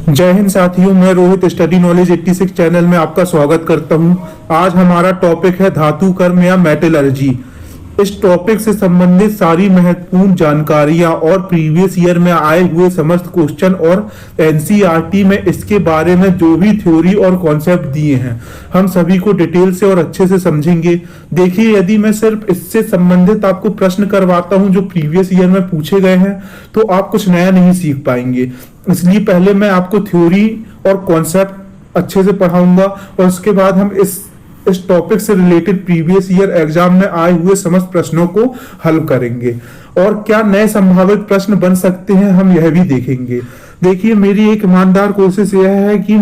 जय हिंद साथियों, मैं रोहित स्टडी नॉलेज 86 चैनल में आपका स्वागत करता हूं। आज हमारा टॉपिक है धातु कर्म या मेटलर्जी। इस टॉपिक से संबंधित सारी महत्वपूर्ण जानकारियां और प्रीवियस ईयर में आए हुए समस्त क्वेश्चन और एनसीईआरटी में इसके बारे में जो भी थ्योरी और कॉन्सेप्ट दिए हैं, हम सभी को डिटेल से और अच्छे से समझेंगे। देखिए, यदि मैं सिर्फ इससे संबंधित आपको प्रश्न करवाता हूं जो प्रीवियस ईयर में पूछे गए हैं, तो आप कुछ नया नहीं सीख पाएंगे। इसलिए पहले मैं आपको थ्योरी और कॉन्सेप्ट अच्छे से पढ़ाऊंगा और उसके बाद हम इस टॉपिक से रिलेटेड प्रीवियस ईयर एग्जाम में आए हुए समस्त प्रश्नों को हल करेंगे और क्या नए संभावित प्रश्न बन सकते हैं, हम यह भी देखेंगे। देखिए, मेरी एक ईमानदार कोशिश यह है कि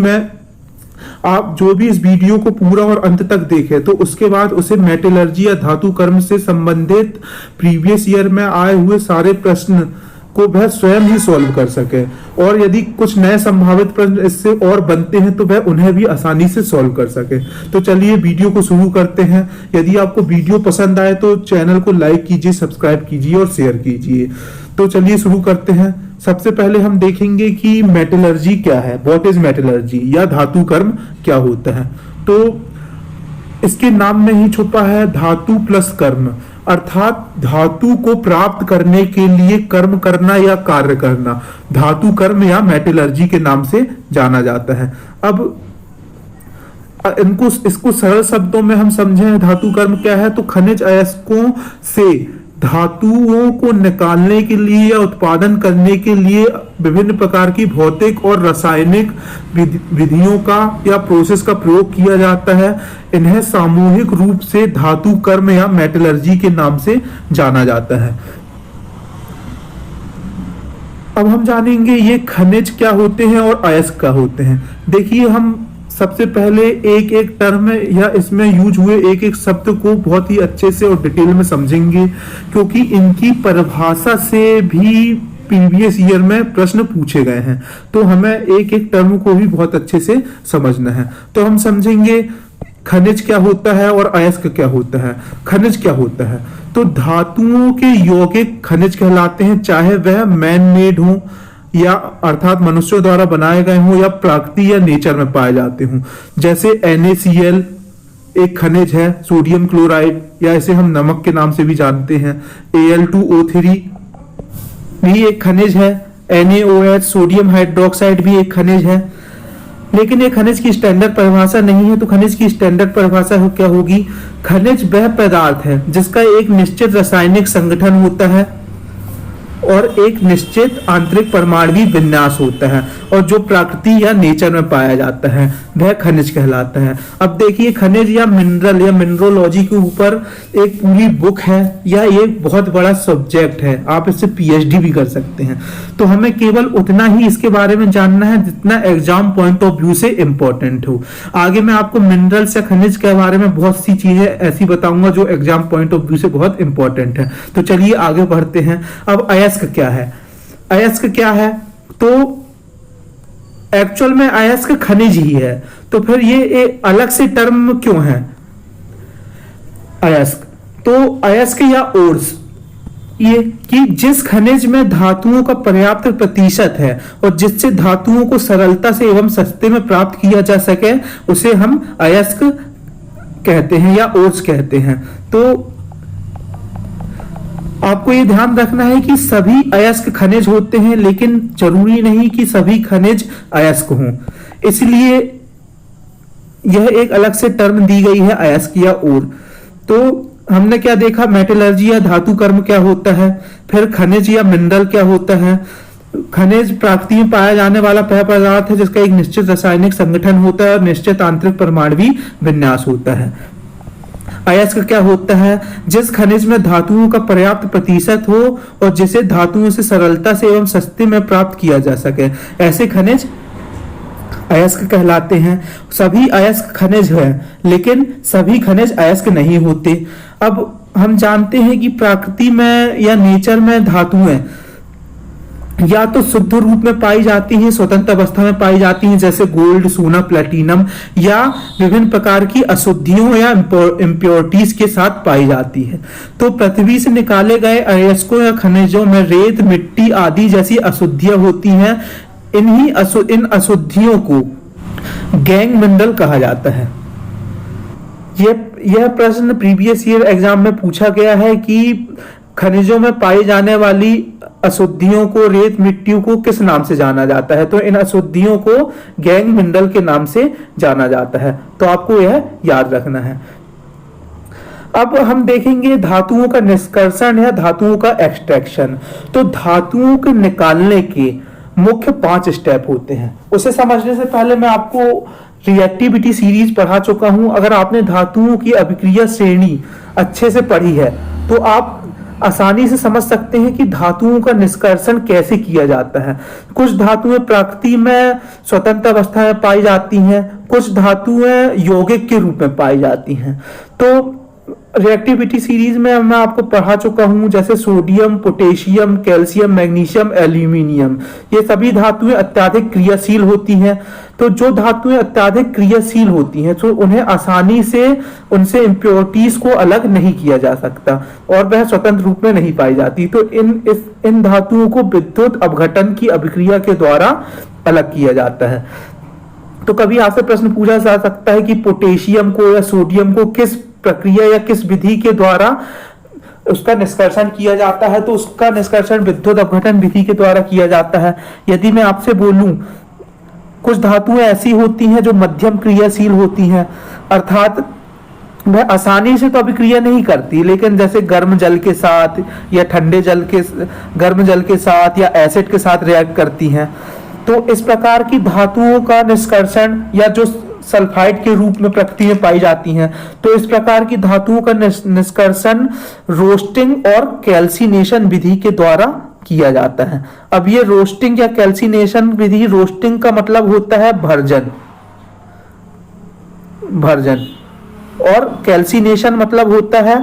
आप जो भी इस वीडियो को पूरा और अंत तक देखें, तो उसके बाद उसे मेटलर्जी या धातु कर्म से संबंधित प्रीवियस ईयर में आए हुए सारे प्रश्न को वह स्वयं ही सॉल्व कर सके और यदि कुछ नए संभावित प्रश्न इससे और बनते हैं तो वह उन्हें भी आसानी से सॉल्व कर सके। तो चलिए वीडियो को शुरू करते हैं। यदि आपको वीडियो पसंद आए तो चैनल को लाइक कीजिए, सब्सक्राइब कीजिए और शेयर कीजिए। तो चलिए शुरू करते हैं। सबसे पहले हम देखेंगे कि मेटलर्जी क्या है, व्हाट इज मेटलर्जी या धातु कर्म क्या होता है। तो इसके नाम में ही छुपा है धातु प्लस कर्म, अर्थात धातु को प्राप्त करने के लिए कर्म करना या कार्य करना धातु कर्म या मेटलर्जी के नाम से जाना जाता है। अब इसको सरल शब्दों में हम समझें, धातु कर्म क्या है, तो खनिज अयस्कों से धातुओं को निकालने के लिए या उत्पादन करने के लिए विभिन्न प्रकार की भौतिक और रासायनिक विधियों का या प्रोसेस का प्रयोग किया जाता है। इन्हें सामूहिक रूप से धातु कर्म या मेटलर्जी के नाम से जाना जाता है। अब हम जानेंगे ये खनिज क्या होते हैं और अयस्क क्या होते हैं। देखिए, हम सबसे पहले एक एक टर्म या इसमें यूज हुए एक एक शब्द को बहुत ही अच्छे से और डिटेल में समझेंगे, क्योंकि इनकी परिभाषा से भी प्रीवियस ईयर में प्रश्न पूछे गए हैं। तो हमें एक एक टर्म को भी बहुत अच्छे से समझना है। तो हम समझेंगे खनिज क्या होता है और अयस्क क्या होता है। खनिज क्या होता है, तो धातुओं के यौगिक खनिज कहलाते हैं, चाहे वह मैन मेड हो या अर्थात मनुष्यों द्वारा बनाए गए हों या प्रकृति या नेचर में पाए जाते हों। जैसे NaCl एक खनिज है, सोडियम क्लोराइड या इसे हम नमक के नाम से भी जानते हैं। Al2O3 भी एक खनिज है। NaOH सोडियम हाइड्रोक्साइड भी एक खनिज है। लेकिन ये खनिज की स्टैंडर्ड परिभाषा नहीं है। तो खनिज की स्टैंडर्ड परिभाषा क्या होगी? खनिज वह पदार्थ है जिसका एक निश्चित रासायनिक संगठन होता है और एक निश्चित आंतरिक परमाणु विन्यास होता है और जो प्रकृति या नेचर में पाया जाता है, वह खनिज कहलाता है। अब देखिए, खनिज या मिनरल या मिनरोलॉजी के ऊपर एक पूरी बुक है या ये बहुत बड़ा सब्जेक्ट है, आप इससे PhD भी कर सकते हैं। तो हमें केवल उतना ही इसके बारे में जानना है जितना एग्जाम पॉइंट ऑफ व्यू से इंपॉर्टेंट हो। आगे मैं आपको मिनरल्स या खनिज के बारे में बहुत सी चीजें ऐसी बताऊंगा जो एग्जाम पॉइंट ऑफ व्यू से बहुत इंपॉर्टेंट है। तो चलिए आगे बढ़ते हैं। अब अयस्क क्या है? अयस्क क्या है, तो एक्चुअल में अयस्क खनिज ही है। तो फिर ये एक अलग से टर्म क्यों है अयस्क? तो अयस्क या ओर्स ये कि जिस खनिज में धातुओं का पर्याप्त प्रतिशत है और जिससे धातुओं को सरलता से एवं सस्ते में प्राप्त किया जा सके, उसे हम अयस्क कहते हैं या ओर्स कहते हैं। तो आपको ये ध्यान रखना है कि सभी अयस्क खनिज होते हैं, लेकिन जरूरी नहीं कि सभी खनिज अयस्क हों। इसलिए यह एक अलग से टर्म दी गई है, अयस्क या ओर। तो हमने क्या देखा? मेटलर्जी या धातु कर्म क्या होता है, फिर खनिज या मिनरल क्या होता है। खनिज प्रकृति में पाया जाने वाला वह पदार्थ है जिसका एक निश्चित रासायनिक संगठन होता है और निश्चित आंतरिक परमाणु विन्यास होता है। अयस्क क्या होता है? जिस खनिज में धातुओं का पर्याप्त प्रतिशत हो और जिसे धातुओं से सरलता से एवं सस्ते में प्राप्त किया जा सके, ऐसे खनिज अयस्क कहलाते हैं। सभी अयस्क खनिज हैं, लेकिन सभी खनिज अयस्क नहीं होते। अब हम जानते हैं कि प्रकृति में या नेचर में धातुएं या तो शुद्ध रूप में पाई जाती हैं, स्वतंत्र अवस्था में पाई जाती हैं, जैसे गोल्ड, सोना, प्लेटिनम, या विभिन्न प्रकार की अशुद्धियों या इम्प्योरिटीज के साथ पाई जाती है। तो पृथ्वी से निकाले गए अयस्कों या खनिजों में रेत, मिट्टी आदि जैसी अशुद्धियां होती हैं, इन अशुद्धियों को गैंग मिनरल कहा जाता है। यह प्रश्न प्रीवियस ईयर एग्जाम में पूछा गया है कि खनिजों में पाई जाने वाली अशुद्धियों को, रेत मिट्टियों को किस नाम से जाना जाता है? तो इन अशुद्धियों को गैंग मिनरल के नाम से जाना जाता है। तो आपको यह याद रखना है। अब हम देखेंगे धातुओं का निष्कर्षण या धातुओं का एक्सट्रैक्शन। तो धातुओं के निकालने के मुख्य 5 स्टेप होते हैं। उसे समझने से पहले मैं आपको रिएक्टिविटी सीरीज पढ़ा चुका हूं। अगर आपने धातुओं की अभिक्रिया श्रेणी अच्छे से पढ़ी है तो आप आसानी से समझ सकते हैं कि धातुओं का निष्कर्षण कैसे किया जाता है। कुछ धातुएं प्रकृति में स्वतंत्र अवस्था में पाई जाती हैं, कुछ धातुएं यौगिक के रूप में पाई जाती हैं। तो रिएक्टिविटी सीरीज में मैं आपको पढ़ा चुका हूं, जैसे sodium, potassium, calcium, magnesium, aluminium, ये सभी धातुएं अत्यधिक क्रियाशील होती हैं। तो जो धातुएं अत्यधिक क्रियाशील होती हैं तो उन्हें आसानी से उनसे इंप्योरिटीज को अलग नहीं किया जा सकता और वह स्वतंत्र रूप में नहीं पाई जाती। तो इन धातुओं को विद्युत अपघटन की अभिक्रिया के द्वारा अलग किया जाता है। तो कभी आपसे प्रश्न पूछा जा सकता है कि पोटेशियम को या सोडियम को किस प्रक्रिया या किस विधि के द्वारा उसका निष्कर्षण किया जाता है? तो उसका निष्कर्षण विद्युत अपघटन विधि के द्वारा किया जाता है। यदि मैं आपसे बोलूं, कुछ धातुएं ऐसी होती हैं जो मध्यम क्रियाशील होती हैं, अर्थात वह आसानी से तो अभिक्रिया नहीं करती, लेकिन जैसे गर्म जल के साथ या गर्म जल के साथ या एसिड के साथ रिएक्ट करती हैं। तो इस प्रकार की धातुओं का निष्कर्षण, या जो सल्फाइड के रूप में प्रकृति में पाई जाती हैं, तो इस प्रकार की धातुओं का निष्कर्षण रोस्टिंग और कैल्सिनेशन विधि के द्वारा किया जाता है। अब ये रोस्टिंग या कैल्सिनेशन विधि, रोस्टिंग का मतलब होता है भर्जन और कैल्सिनेशन मतलब होता है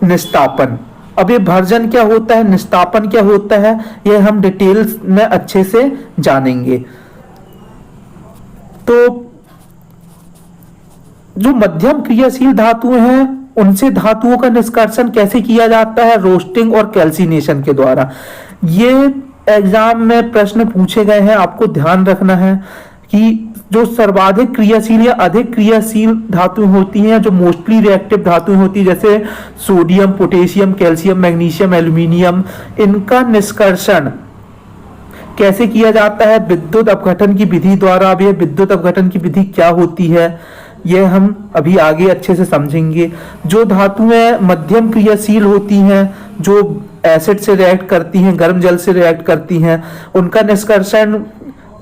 निस्तापन। अब ये भर्जन क्या होता है, निस्तापन क्या होता है, यह हम डिटेल्स में अच्छे से जानेंगे। तो जो मध्यम क्रियाशील धातुएं हैं उनसे धातुओं का निष्कर्षण कैसे किया जाता है? रोस्टिंग और कैल्सिनेशन के द्वारा। ये एग्जाम में प्रश्न पूछे गए हैं, आपको ध्यान रखना है कि जो सर्वाधिक क्रियाशील या अधिक क्रियाशील धातुएं होती हैं, जो मोस्टली रिएक्टिव धातुएं होती है, जैसे sodium, potassium, calcium, magnesium, aluminium, इनका निष्कर्षण कैसे किया जाता है? विद्युत अपघटन की विधि द्वारा। अब यह विद्युत अपघटन की विधि क्या होती है यह हम अभी आगे अच्छे से समझेंगे। जो धातुएं मध्यम क्रियाशील होती हैं, जो एसिड से रिएक्ट करती हैं, गर्म जल से रिएक्ट करती हैं, उनका निष्कर्षण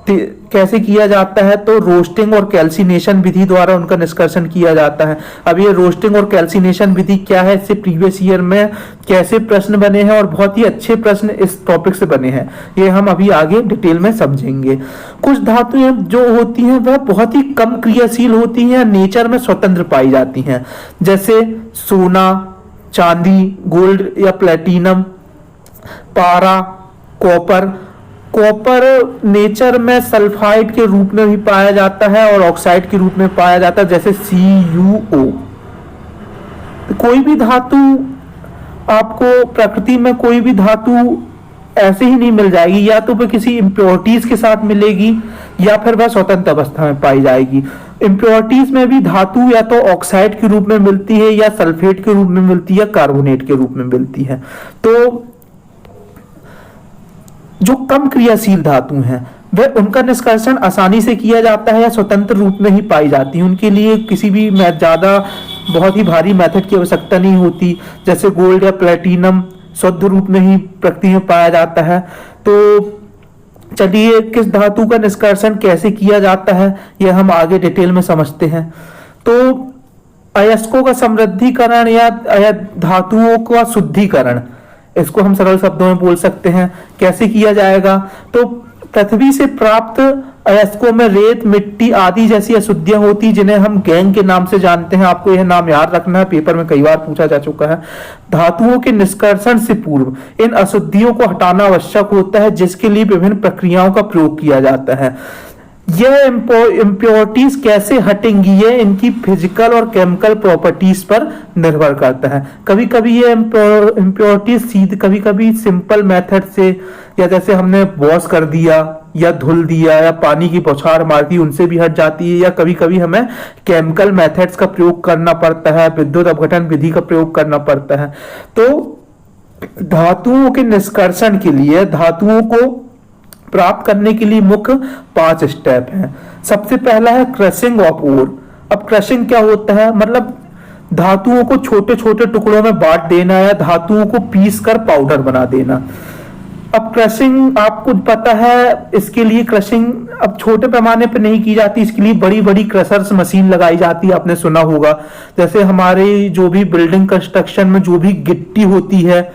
कैसे किया जाता है? तो रोस्टिंग और कैल्सिनेशन विधि द्वारा उनका निष्कर्षण किया जाता है। अब ये रोस्टिंग और कैल्सिनेशन विधि क्या है, इससे प्रीवियस ईयर में कैसे प्रश्न बने हैं और बहुत ही अच्छे प्रश्न इस टॉपिक से बने हैं, ये हम अभी आगे डिटेल में समझेंगे। कुछ धातुएं जो होती हैं वह बहुत ही कम क्रियाशील होती हैं, नेचर में स्वतंत्र पाई जाती हैं, जैसे सोना, चांदी, गोल्ड या प्लेटिनम, पारा, कॉपर। कॉपर नेचर में सल्फाइड के रूप में भी पाया जाता है और ऑक्साइड के रूप में पाया जाता है, जैसे CuO। कोई भी धातु आपको प्रकृति में कोई भी धातु ऐसे ही नहीं मिल जाएगी, या तो वह किसी इम्प्योरिटीज के साथ मिलेगी या फिर वह स्वतंत्र अवस्था में पाई जाएगी। इम्प्योरिटीज में भी धातु या तो ऑक्साइड के रूप में मिलती है, या सल्फेट के रूप में मिलती है, या कार्बोनेट के रूप में मिलती है। तो जो कम क्रियाशील धातु हैं वह उनका निष्कर्षण आसानी से किया जाता है या स्वतंत्र रूप में ही पाई जाती है। उनके लिए किसी भी ज्यादा बहुत ही भारी मेथड की आवश्यकता नहीं होती, जैसे गोल्ड या प्लेटिनम शुद्ध रूप में ही प्रकृति में पाया जाता है। तो चलिए किस धातु का निष्कर्षण कैसे किया जाता है यह हम आगे डिटेल में समझते हैं। तो अयस्कों का समृद्धिकरण या धातुओं का शुद्धिकरण, इसको हम सरल शब्दों में बोल सकते हैं, कैसे किया जाएगा? तो पृथ्वी से प्राप्त अयस्कों में रेत, मिट्टी आदि जैसी अशुद्धियां होती जिन्हें हम गैंग के नाम से जानते हैं। आपको यह नाम याद रखना है, पेपर में कई बार पूछा जा चुका है। धातुओं के निष्कर्षण से पूर्व इन अशुद्धियों को हटाना आवश्यक होता है, जिसके लिए विभिन्न प्रक्रियाओं का प्रयोग किया जाता है। यह इम्प्योरिटीज कैसे हटेंगी, ये इनकी फिजिकल और केमिकल प्रॉपर्टीज पर निर्भर करता है। कभी कभी ये इम्प्योरिटीज सीधे, कभी कभी सिंपल मेथड से, या जैसे हमने वॉश कर दिया या धुल दिया या पानी की बौछार मार दी, उनसे भी हट जाती है। या कभी कभी हमें केमिकल मेथड्स का प्रयोग करना पड़ता है, विद्युत अपघटन विधि का प्रयोग करना पड़ता है। तो धातुओं के निष्कर्षण के लिए, धातुओं को प्राप्त करने के लिए मुख्य 5 स्टेप हैं। सबसे पहला है क्रशिंग ऑफ ओर। अब क्रशिंग क्या होता है, मतलब धातुओं को छोटे छोटे टुकड़ों में बांट देना या धातुओं को पीस कर पाउडर बना देना। अब क्रशिंग आपको पता है, इसके लिए क्रशिंग अब छोटे पैमाने पर नहीं की जाती, इसके लिए बड़ी बड़ी क्रशर्स मशीन लगाई जाती है, आपने सुना होगा। जैसे हमारे जो भी बिल्डिंग कंस्ट्रक्शन में जो भी गिट्टी होती है,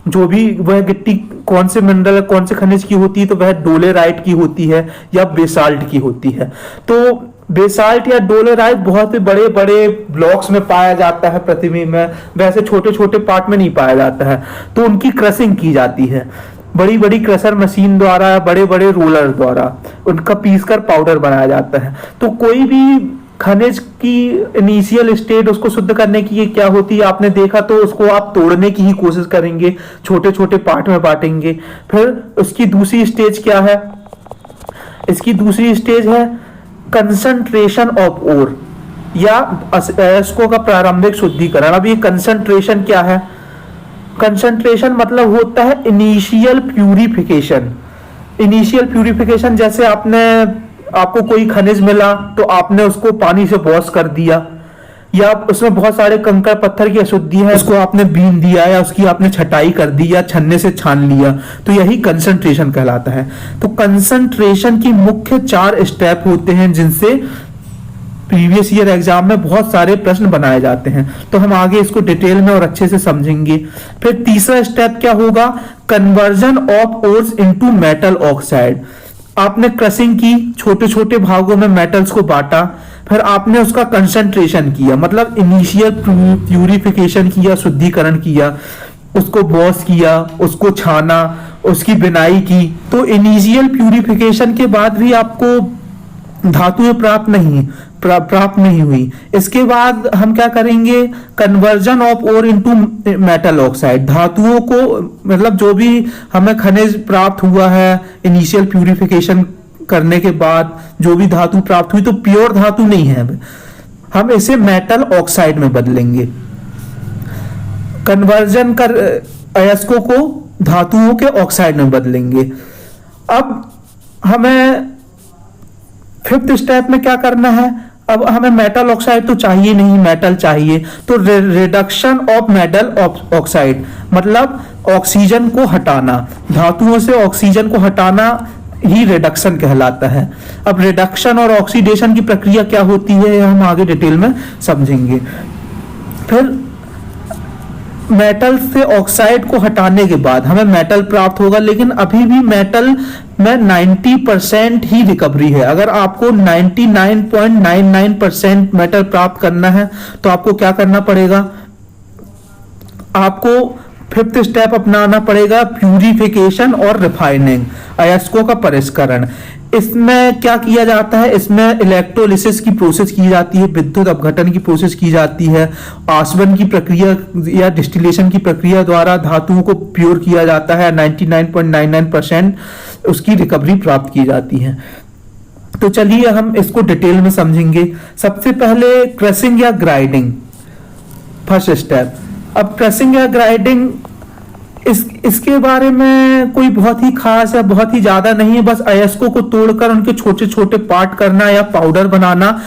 जो भी वह गिट्टी कौन से मिनरल कौन से खनिज की होती है, तो वह डोलेराइट की होती है या बेसाल्ट की होती है। तो बेसाल्ट या डोलेराइट बहुत ही बड़े बड़े ब्लॉक्स में पाया जाता है पृथ्वी में, वैसे छोटे छोटे पार्ट में नहीं पाया जाता है। तो उनकी क्रशिंग की जाती है बड़ी बड़ी क्रशर मशीन द्वारा, बड़े बड़े रोलर द्वारा उनका पीस कर पाउडर बनाया जाता है। तो कोई भी खनिज की इनिशियल स्टेट, उसको शुद्ध करने की क्या होती है, आपने देखा, तो उसको आप तोड़ने की ही कोशिश करेंगे, छोटे छोटे पार्ट में बांटेंगे। फिर उसकी दूसरी स्टेज क्या है, इसकी दूसरी स्टेज है कंसंट्रेशन ऑफ ओर या अयस्कों का प्रारंभिक शुद्धिकरण। अब ये कंसंट्रेशन क्या है, कंसंट्रेशन मतलब होता है इनिशियल प्यूरिफिकेशन। इनिशियल प्यूरिफिकेशन, जैसे आपको कोई खनिज मिला तो आपने उसको पानी से वॉश कर दिया, या उसमें बहुत सारे कंकड़ पत्थर की अशुद्धि है, उसको आपने बीन दिया या उसकी आपने छटाई कर दी या छन्ने से छान लिया, तो यही कंसंट्रेशन कहलाता है। तो कंसंट्रेशन की मुख्य 4 स्टेप होते हैं जिनसे प्रीवियस ईयर एग्जाम में बहुत सारे प्रश्न बनाए जाते हैं। तो हम आगे इसको डिटेल में और अच्छे से समझेंगे। फिर तीसरा स्टेप क्या होगा, conversion of ores into metal oxide. आपने क्रशिंग की, छोटे छोटे भागों में मेटल्स को बांटा, फिर आपने उसका कंसंट्रेशन किया, मतलब इनिशियल प्यूरिफिकेशन किया, शुद्धिकरण किया, उसको वॉश किया, उसको छाना, उसकी बिनाई की। तो इनिशियल प्यूरिफिकेशन के बाद भी आपको धातुएं प्राप्त नहीं हुई। इसके बाद हम क्या करेंगे, conversion of ore into metal oxide. धातुओं को, मतलब जो भी हमें खनिज प्राप्त हुआ है इनिशियल प्यूरिफिकेशन करने के बाद, जो भी धातु प्राप्त हुई, तो प्योर धातु नहीं है, हम इसे मेटल ऑक्साइड में बदलेंगे। कन्वर्जन कर अयस्कों को धातुओं के ऑक्साइड में बदलेंगे। अब हमें 5th स्टेप में क्या करना है, अब हमें मेटल ऑक्साइड तो चाहिए नहीं, मेटल चाहिए, तो रिडक्शन ऑफ मेटल ऑक्साइड, मतलब ऑक्सीजन को हटाना, धातुओं से ऑक्सीजन को हटाना ही रिडक्शन कहलाता है। अब रिडक्शन और ऑक्सीडेशन की प्रक्रिया क्या होती है, हम आगे डिटेल में समझेंगे। फिर मेटल से ऑक्साइड को हटाने के बाद हमें मेटल प्राप्त होगा, लेकिन अभी भी मेटल में 90% ही रिकवरी है। अगर आपको 99.99% मेटल प्राप्त करना है तो आपको क्या करना पड़ेगा, आपको 5th स्टेप अपनाना पड़ेगा, प्यूरिफिकेशन और रिफाइनिंग, अयस्कों का परिष्करण। इसमें क्या किया जाता है, इसमें इलेक्ट्रोलिसिस की प्रोसेस की जाती है, विद्युत अपघटन की प्रोसेस की जाती है, आसवन की प्रक्रिया या डिस्टिलेशन की प्रक्रिया द्वारा धातुओं को प्योर किया जाता है, 99.99% उसकी रिकवरी प्राप्त की जाती है। तो चलिए हम इसको डिटेल में समझेंगे। सबसे पहले क्रशिंग या ग्राइंडिंग, फर्स्ट स्टेप। अब क्रशिंग या ग्राइंडिंग, इसके बारे में कोई बहुत ही खास या बहुत ही ज्यादा नहीं है, बस अयस्कों को तोड़कर उनके छोटे छोटे पार्ट करना या पाउडर बनाना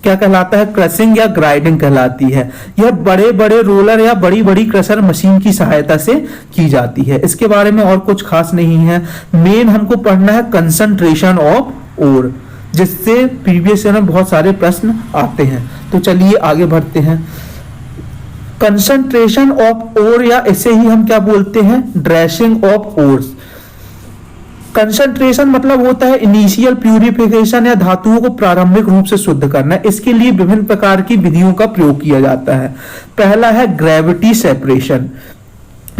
क्या कहलाता है, क्रशिंग या ग्राइंडिंग कहलाती है। यह बड़े बड़े रोलर या बड़ी बड़ी क्रशर मशीन की सहायता से की जाती है। इसके बारे में और कुछ खास नहीं है। मेन हमको पढ़ना है कंसंट्रेशन ऑफ ओर, जिससे प्रीवियस ईयर में बहुत सारे प्रश्न आते हैं। तो चलिए आगे बढ़ते हैं। कंसंट्रेशन ऑफ ओर, या इसे ही हम क्या बोलते हैं, ड्रेसिंग ऑफ ओर्स। कंसंट्रेशन मतलब होता है इनिशियल प्यूरिफिकेशन या धातुओं को प्रारंभिक रूप से शुद्ध करना। इसके लिए विभिन्न प्रकार की विधियों का प्रयोग किया जाता है। पहला है ग्रेविटी सेपरेशन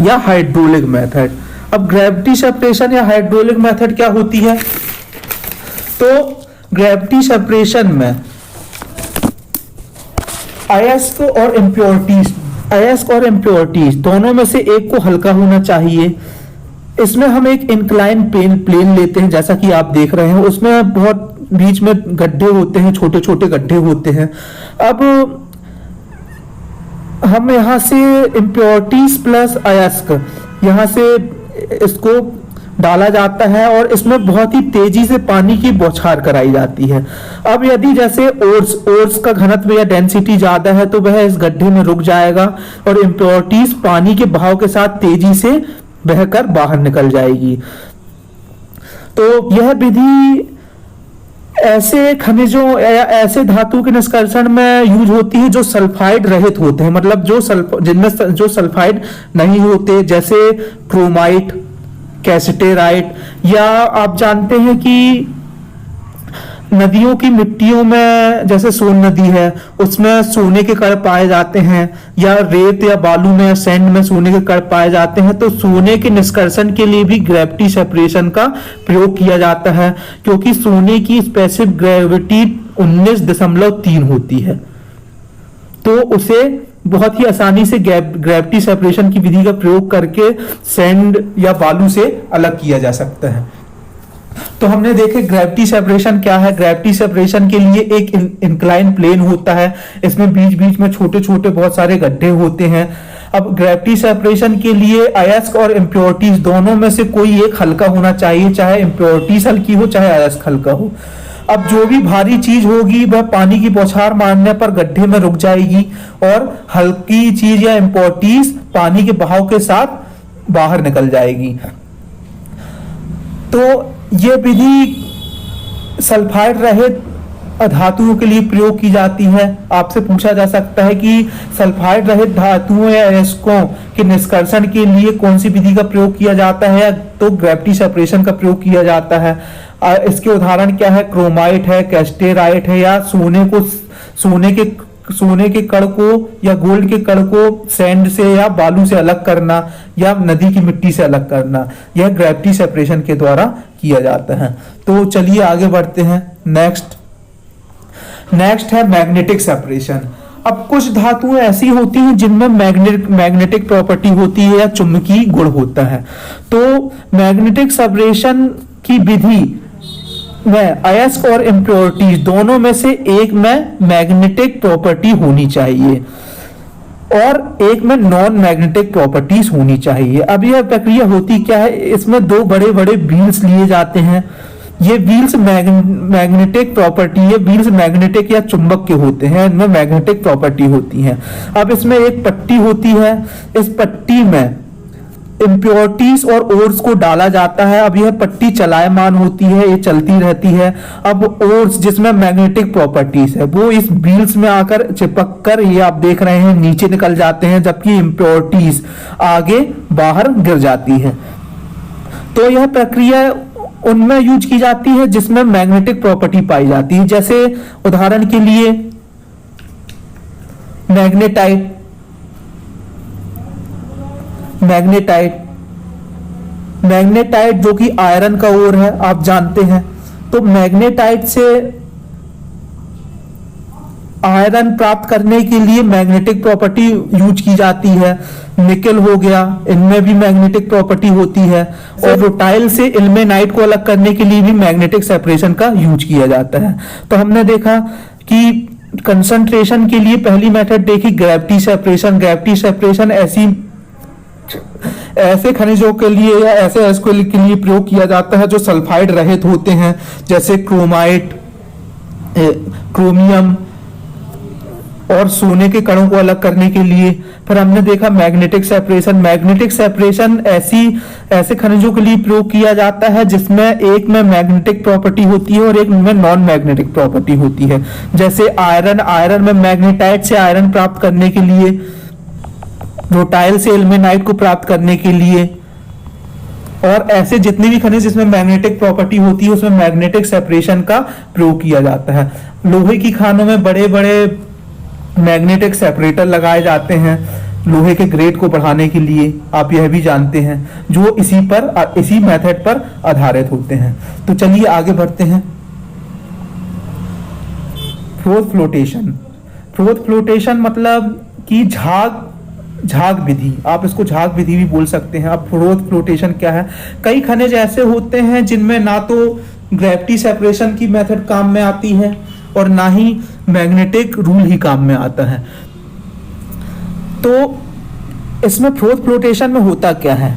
या हाइड्रोलिक मेथड। अब ग्रेविटी सेपरेशन या हाइड्रोलिक मेथड क्या होती है, तो ग्रेविटी सेपरेशन में अयस्क और इम्प्योरिटीज दोनों में से एक को हल्का होना चाहिए। इसमें हम एक इंक्लाइन प्लेन लेते हैं, जैसा कि आप देख रहे हैं। उसमें बहुत बीच में गड्ढे होते हैं, छोटे छोटे गड्ढे होते हैं। अब हम यहाँ से इम्प्योरिटीज प्लस अयस्क यहाँ से इसको डाला जाता है और इसमें बहुत ही तेजी से पानी की बौछार कराई जाती है। अब यदि जैसे ओर्स का घनत्व या डेंसिटी ज्यादा है तो वह इस गड्ढे में रुक जाएगा और इम्प्योरिटीज पानी के बहाव के साथ तेजी से बहकर बाहर निकल जाएगी। तो यह विधि ऐसे खनिजों या ऐसे धातु के निष्कर्षण में यूज होती है जो सल्फाइड रहित होते हैं, मतलब जिनमें जो सल्फाइड नहीं होते, जैसे क्रोमाइट, कैसिटेराइट, या आप जानते हैं कि नदियों की मिट्टियों में जैसे सोन नदी है उसमें सोने के कण पाए जाते हैं, या रेत या बालू में सैंड में सोने के कण पाए जाते हैं। तो सोने के निष्कर्षण के लिए भी ग्रेविटी सेपरेशन का प्रयोग किया जाता है, क्योंकि सोने की स्पेसिफिक ग्रेविटी 19.3 होती है। तो उसे बहुत ही आसानी से ग्रेविटी सेपरेशन की विधि का प्रयोग करके सैंड या बालू से अलग किया जा सकता है। तो हमने देखे ग्रेविटी सेपरेशन क्या है। ग्रेविटी सेपरेशन के लिए एक इंक्लाइन प्लेन होता है, इसमें बीच बीच में छोटे छोटे बहुत सारे गड्ढे होते हैं। अब ग्रेविटी सेपरेशन के लिए अयस्क और इम्प्योरिटीज दोनों में से कोई एक हल्का होना चाहिए, चाहे इम्प्योरिटीज हल्की हो चाहे अयस्क हल्का हो। अब जो भी भारी चीज होगी वह पानी की बौछार मारने पर गड्ढे में रुक जाएगी और हल्की चीज या इम्प्योरिटीज पानी के बहाव के साथ बाहर निकल जाएगी। तो ये विधि सल्फाइड रहित धातुओं के लिए प्रयोग की जाती है। आपसे पूछा जा सकता है कि सल्फाइड रहित धातुओं या अयस्कों के निष्कर्षण के लिए कौन सी विधि का प्रयोग किया जाता है, तो ग्रेविटी सेपरेशन का प्रयोग किया जाता है। इसके उदाहरण क्या है, क्रोमाइट है, कैस्टेराइट है, या सोने के कण को या गोल्ड के कण को सैंड से या बालू से अलग करना या नदी की मिट्टी से अलग करना, यह ग्रेविटी सेपरेशन के द्वारा किया जाता है। तो चलिए आगे बढ़ते हैं। नेक्स्ट है मैग्नेटिक सेपरेशन। अब कुछ धातुएं ऐसी होती हैं जिनमें मैग्नेटिक प्रॉपर्टी होती है या चुंबकीय गुण होता है। तो मैग्नेटिक सेपरेशन की विधि में अयस्क और इम्प्योरिटीज दोनों में से एक में मैग्नेटिक प्रॉपर्टी होनी चाहिए और एक में नॉन मैग्नेटिक प्रॉपर्टीज होनी चाहिए। अब यह प्रक्रिया होती क्या है, इसमें दो बड़े बड़े व्हील्स लिए जाते हैं। ये व्हील्स मैग्नेटिक प्रॉपर्टी, ये व्हील्स मैग्नेटिक या चुंबक के होते हैं, इनमें मैग्नेटिक प्रॉपर्टी होती है। अब इसमें एक पट्टी होती है, इस पट्टी में इम्प्योरिटीज और ओर्स को डाला जाता है। अब यह पट्टी चलायमान होती है, ये चलती रहती है। अब ओर्स जिसमें मैग्नेटिक प्रॉपर्टीज है वो इस व्हील्स में आकर चिपक कर, ये आप देख रहे हैं, नीचे निकल जाते हैं, जबकि इम्प्योरिटीज आगे बाहर गिर जाती है। तो यह प्रक्रिया उनमें यूज की जाती है जिसमें मैग्नेटिक प्रॉपर्टी पाई जाती है। जैसे उदाहरण के लिए मैग्नेटाइट जो कि आयरन का ओर है, आप जानते हैं। तो मैग्नेटाइट से आयरन प्राप्त करने के लिए मैग्नेटिक प्रॉपर्टी यूज की जाती है। निकेल हो गया, इनमें भी मैग्नेटिक प्रॉपर्टी होती है। और रूटाइल से इल्मेनाइट को अलग करने के लिए भी मैग्नेटिक सेपरेशन का यूज किया जाता है। तो हमने देखा कि कंसंट्रेशन के लिए पहली मेथड देखी ग्रेविटी सेपरेशन। ग्रेविटी सेपरेशन ऐसे खनिजों के लिए या ऐसे अयस्कों के लिए प्रयोग किया जाता है जो सल्फाइड रहित होते हैं, जैसे क्रोमाइट, क्रोमियम और सोने के कणों को अलग करने के लिए। फिर हमने देखा मैग्नेटिक सेपरेशन। मैग्नेटिक सेपरेशन ऐसे खनिजों के लिए प्रयोग किया जाता है जिसमें एक में मैग्नेटिक प्रॉपर्टी होती है और एक में नॉन मैग्नेटिक प्रॉपर्टी होती है। जैसे आयरन में मैग्नेटाइट से आयरन प्राप्त करने के लिए, रूटाइल से इल्मेनाइट को प्राप्त करने के लिए, और ऐसे जितने भी खनिज जिसमें मैग्नेटिक प्रॉपर्टी होती है उसमें मैग्नेटिक सेपरेशन का प्रयोग किया जाता है। लोहे की खानों में बड़े बड़े मैग्नेटिक सेपरेटर लगाए जाते हैं लोहे के ग्रेड को बढ़ाने के लिए, आप यह भी जानते हैं, जो इसी मेथड पर आधारित होते हैं। तो चलिए आगे बढ़ते हैं। Froth flotation. फ्रोथ फ्लोटेशन मतलब कि झाग विधि, आप इसको झाग विधि भी बोल सकते हैं। अब फ्रोथ फ्लोटेशन क्या है? कई खनिज ऐसे होते हैं जिनमें ना तो ग्रेविटी सेपरेशन की मेथड काम में आती है और ना ही मैग्नेटिक रूल ही काम में आता है। तो इसमें फ्रोथ फ्लोटेशन में होता क्या है?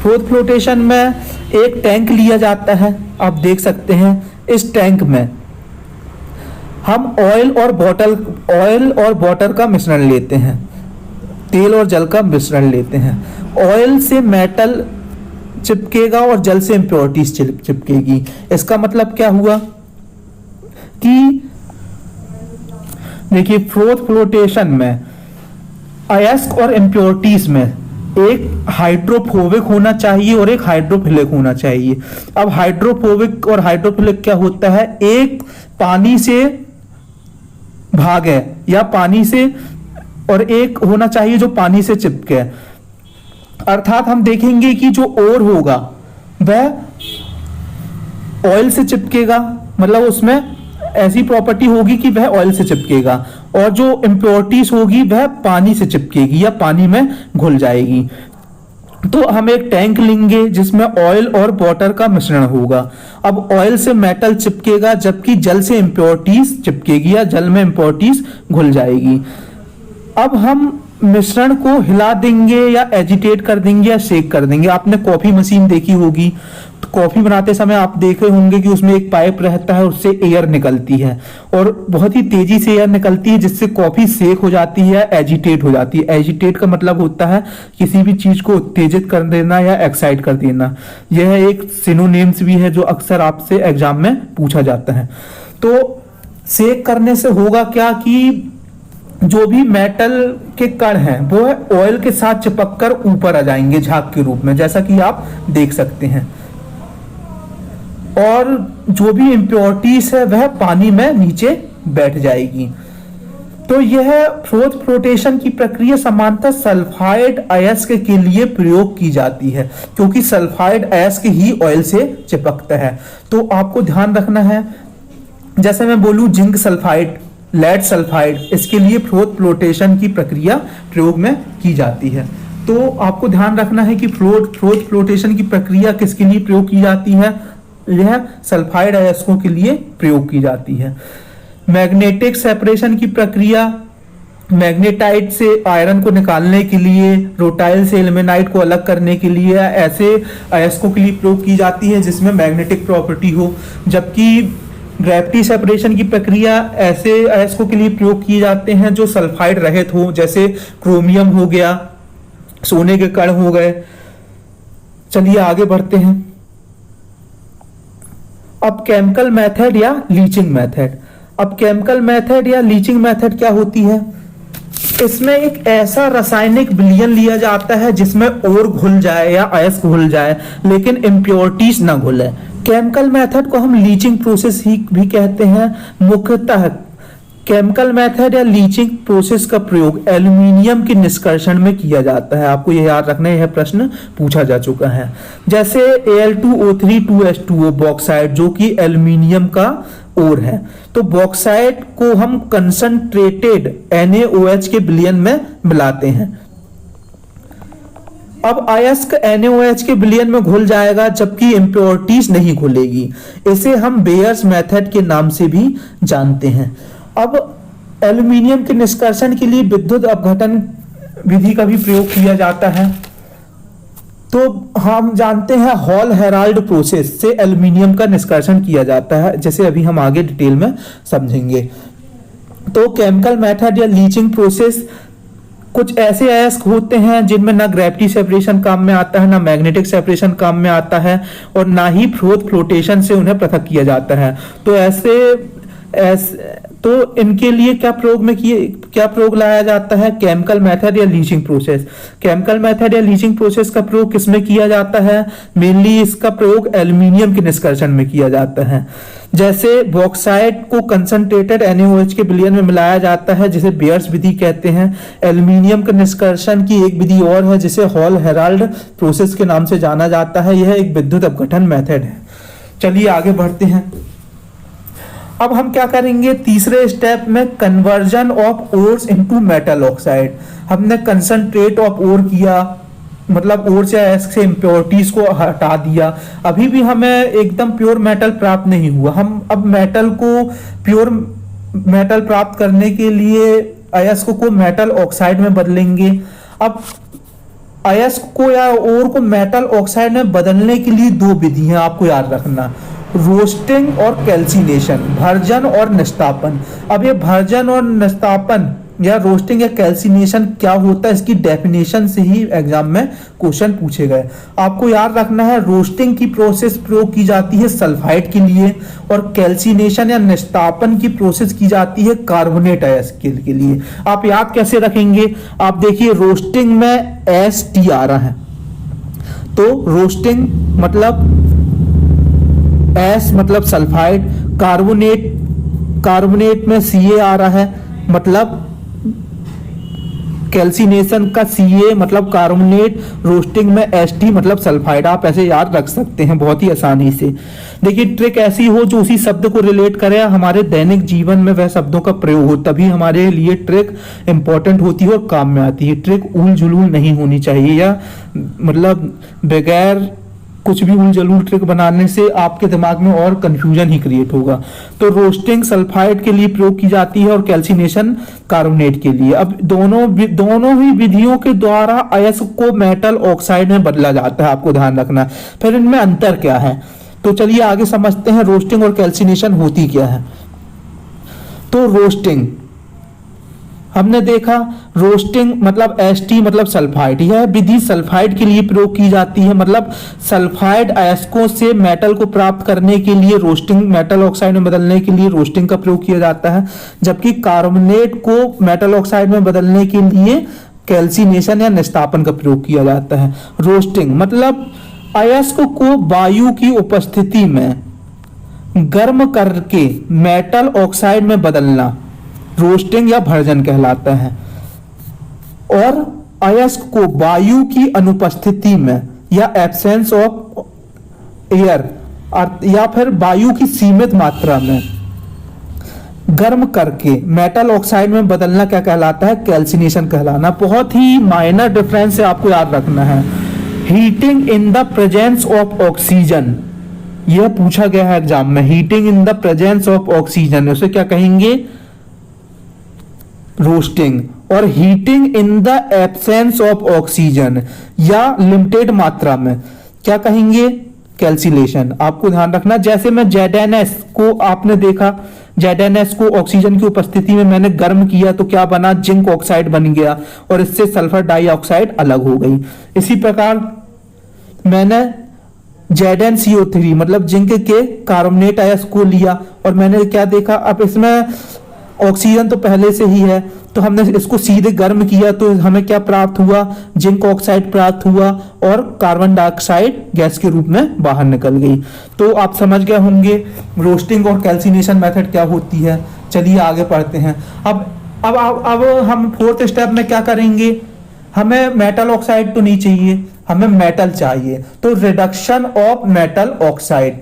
फ्रोथ फ्लोटेशन में एक टैंक लिया जाता है, आप देख सकते हैं। इस टैंक में हम ऑयल और वाटर का मिश्रण लेते हैं, तेल और जल का मिश्रण लेते हैं। ऑयल से मेटल चिपकेगा और जल से इम्प्योरिटीज चिपकेगी। इसका मतलब क्या हुआ कि देखिए, फ्रोथ फ्लोटेशन में अयस्क और इम्प्योरिटीज में एक हाइड्रोफोबिक होना चाहिए और एक हाइड्रोफिलिक होना चाहिए। अब हाइड्रोफोबिक और हाइड्रोफिलिक क्या होता है? एक पानी से भागे या पानी से, और एक होना चाहिए जो पानी से चिपके। अर्थात हम देखेंगे कि जो ओर होगा वह ऑयल से चिपकेगा, मतलब उसमें ऐसी प्रॉपर्टी होगी कि वह ऑयल से चिपकेगा, और जो इम्प्योरिटीज होगी वह पानी से चिपकेगी या पानी में घुल जाएगी। तो हम एक टैंक लेंगे जिसमें ऑयल और वाटर का मिश्रण होगा। अब ऑयल से मेटल चिपकेगा जबकि जल से इम्प्योरिटीज चिपकेगी या जल में इम्प्योरिटीज घुल जाएगी। अब हम मिश्रण को हिला देंगे या एजिटेट कर देंगे या शेक कर देंगे। आपने कॉफी मशीन देखी होगी, तो कॉफी बनाते समय आप देखे होंगे कि उसमें एक पाइप रहता है, उससे एयर निकलती है और बहुत ही तेजी से एयर निकलती है, जिससे कॉफी शेक हो जाती है, एजिटेट हो जाती है। एजिटेट का मतलब होता है किसी भी चीज को उत्तेजित कर देना या एक्साइट कर देना। यह एक सिनोनिम्स भी है जो अक्सर आपसे एग्जाम में पूछा जाता है। तो शेक करने से होगा क्या कि जो भी मेटल के कण हैं वो ऑयल के साथ चिपककर ऊपर आ जाएंगे झाग के रूप में, जैसा कि आप देख सकते हैं। और जो भी इम्प्योरिटीज है वह पानी में नीचे बैठ जाएगी। तो यह फ्रोथ फ्लोटेशन की प्रक्रिया सामान्यतः सल्फाइड अयस्क के लिए प्रयोग की जाती है, क्योंकि सल्फाइड अयस्क ही ऑयल से चिपकता है। तो आपको ध्यान रखना है, जैसे मैं बोलूं जिंक सल्फाइड, लेड सल्फाइड, इसके लिए फ्रोथ फ्लोटेशन की प्रक्रिया प्रयोग में की जाती है। तो आपको ध्यान रखना है कि फ्रोथ फ्लोटेशन की प्रक्रिया किसके लिए प्रयोग की जाती है? यह सल्फाइड अयस्कों के लिए प्रयोग की जाती है। मैग्नेटिक सेपरेशन की प्रक्रिया मैग्नेटाइट से आयरन को निकालने के लिए, रोटाइल से इल्मेनाइट को अलग करने के लिए ऐसे अयस्कों के लिए प्रयोग की जाती है जिसमें मैग्नेटिक प्रॉपर्टी हो। जबकि ग्रेविटी सेपरेशन की प्रक्रिया ऐसे अयस्कों के लिए प्रयोग किए जाते हैं जो सल्फाइड रहित हो, जैसे क्रोमियम हो गया, सोने के कण हो गए। चलिए आगे बढ़ते हैं। अब केमिकल मेथड या लीचिंग मेथड। अब केमिकल मेथड या लीचिंग मेथड क्या होती है? इसमें एक ऐसा रासायनिक विलयन लिया जाता है जिसमें ओर घुल जाए या अयस्क घुल जाए लेकिन इम्प्योरिटीज ना घुले। केमिकल मेथड को हम लीचिंग प्रोसेस ही भी कहते हैं। मुख्यतः केमिकल मेथड या लीचिंग प्रोसेस का प्रयोग एल्यूमिनियम के निष्कर्षण में किया जाता है। आपको यह याद रखना है, यह प्रश्न पूछा जा चुका है। जैसे Al2O3 2H2O बॉक्साइड जो कि एल्यूमिनियम का ओर है, तो बॉक्साइड को हम कंसंट्रेटेड NaOH के विलयन में मिलाते हैं। अब अयस्क NaOH के विलयन में घुल जाएगा जबकि इम्प्योरिटीज नहीं घुलेगी। इसे हम बेयर्स मेथड के नाम से भी जानते हैं। अब एल्यूमिनियम के निष्कर्षण के लिए विद्युत अपघटन विधि का भी प्रयोग किया जाता है। तो हम जानते हैं हॉल हेराल्ड प्रोसेस से एल्यूमिनियम का निष्कर्षण किया जाता है, जैसे अभी हम आगे डिटेल में समझेंगे। तो केमिकल मेथड या लीचिंग प्रोसेस, कुछ ऐसे अयस्क होते हैं जिनमें ना ग्रेविटी सेपरेशन काम में आता है, ना मैग्नेटिक सेपरेशन काम में आता है और ना ही फ्रोथ फ्लोटेशन से उन्हें पृथक किया जाता है। तो इनके लिए क्या प्रयोग लाया जाता है? केमिकल मेथड या लीचिंग प्रोसेस। केमिकल मेथड या लीचिंग प्रोसेस का प्रयोग किसमें किया जाता है? मेनली इसका प्रयोग एल्यूमिनियम के निष्कर्षण में किया जाता है। जैसे बॉक्साइड को कंसंट्रेटेड NaOH के विलयन में मिलाया जाता है, जिसे बेयर्स विधि कहते हैं। एल्यूमिनियम के निष्कर्षण की एक विधि और है जिसे हॉल हेराल्ड प्रोसेस के नाम से जाना जाता है। यह एक विद्युत अपघटन मेथड है। चलिए आगे बढ़ते हैं। अब हम क्या करेंगे, तीसरे स्टेप में conversion of ores into metal oxide. हमने कंसंट्रेट ऑफ ओर किया, मतलब ओर से ऐसे इम्प्योरिटीज को हटा दिया, अभी भी हमें एकदम प्योर मेटल प्राप्त नहीं हुआ। हम अब मेटल को प्योर मेटल प्राप्त करने के लिए अयस्क को मेटल ऑक्साइड में बदलेंगे। अब अयस्क को या ओर को मेटल ऑक्साइड में बदलने के लिए दो विधियां आपको याद रखना, रोस्टिंग और कैल्सिनेशन, भर्जन और निस्तापन। अब ये भर्जन और निस्तापन या रोस्टिंग या कैल्सिनेशन क्या होता है, इसकी डेफिनेशन से ही एग्जाम में क्वेश्चन पूछे गए। आपको याद रखना है, रोस्टिंग की प्रोसेस प्रयोग की जाती है सल्फाइड के लिए, और कैल्सिनेशन या निस्तापन की प्रोसेस की जाती है कार्बोनेट अयस्क के लिए। आप याद कैसे रखेंगे, आप देखिए रोस्टिंग में ST आ रहा है, तो रोस्टिंग मतलब S मतलब सल्फाइड, कार्बोनेट में Ca आ रहा है, मतलब कैल्सिनेशन का Ca मतलब कार्बोनेट, रोस्टिंग में ST मतलब सल्फाइड। आप ऐसे याद रख सकते हैं बहुत ही आसानी से। देखिए ट्रिक ऐसी हो जो उसी शब्द को रिलेट करे, हमारे दैनिक जीवन में वह शब्दों का प्रयोग हो, तभी हमारे लिए ट्रिक इंपॉर्टेंट होती है और काम में आती है। ट्रिक उल जुलूल नहीं होनी चाहिए, या मतलब बगैर कुछ भी उल जलूल ट्रिक बनाने से आपके दिमाग में और कंफ्यूजन ही क्रिएट होगा। तो रोस्टिंग सल्फाइड के लिए प्रयोग की जाती है और कैल्सिनेशन कार्बोनेट के लिए। अब दोनों ही विधियों के द्वारा अयस्क को मेटल ऑक्साइड में बदला जाता है, आपको ध्यान रखना है। फिर इनमें अंतर क्या है, तो चलिए आगे समझते हैं रोस्टिंग और कैल्सिनेशन होती क्या है। तो रोस्टिंग हमने देखा, रोस्टिंग मतलब ST मतलब सल्फाइड, यह विधि सल्फाइड के लिए प्रयोग की जाती है, मतलब सल्फाइड अयस्कों से मेटल को प्राप्त करने के लिए रोस्टिंग, मेटल ऑक्साइड में बदलने के लिए रोस्टिंग का प्रयोग किया जाता है। जबकि कार्बोनेट को मेटल ऑक्साइड में बदलने के लिए कैल्सिनेशन या निस्तापन का प्रयोग किया जाता है। रोस्टिंग मतलब अयस्क को वायु की उपस्थिति में गर्म करके मेटल ऑक्साइड में बदलना रोस्टिंग या भर्जन कहलाता है। और अयस्क को वायु की अनुपस्थिति में या एब्सेंस ऑफ एयर या फिर वायु की सीमित मात्रा में गर्म करके मेटल ऑक्साइड में बदलना क्या कहलाता है, कैल्सिनेशन कहलाना। बहुत ही माइनर डिफरेंस है, आपको याद रखना है। Heating in the presence of oxygen, यह पूछा गया है एग्जाम में, heating in the presence of oxygen, उसे क्या कहेंगे, रोस्टिंग। और heating in the absence of oxygen या लिमिटेड मात्रा में क्या कहेंगे, कैल्सिनेशन। आपको ध्यान रखना, जैसे मैं ZnS को आपने देखा, ZnS को ऑक्सीजन की उपस्थिति में मैंने गर्म किया तो क्या बना, जिंक ऑक्साइड बन गया और इससे सल्फर डाइऑक्साइड अलग हो गई। इसी प्रकार मैंने ZnCO3 मतलब जिंक के कार्बोनेट अयस्क को लिया और मैंने क्या देखा, अब इसमें ऑक्सीजन तो पहले से ही है, तो हमने इसको सीधे गर्म किया तो हमें क्या प्राप्त हुआ, जिंक ऑक्साइड प्राप्त हुआ और कार्बन डाइऑक्साइड गैस के रूप में बाहर निकल गई। तो आप समझ गए होंगे रोस्टिंग और कैल्सिनेशन मेथड क्या होती है। चलिए आगे पढ़ते हैं। अब हम फोर्थ स्टेप में क्या करेंगे, हमें मेटल ऑक्साइड तो नहीं चाहिए, हमें मेटल चाहिए। तो रिडक्शन ऑफ मेटल ऑक्साइड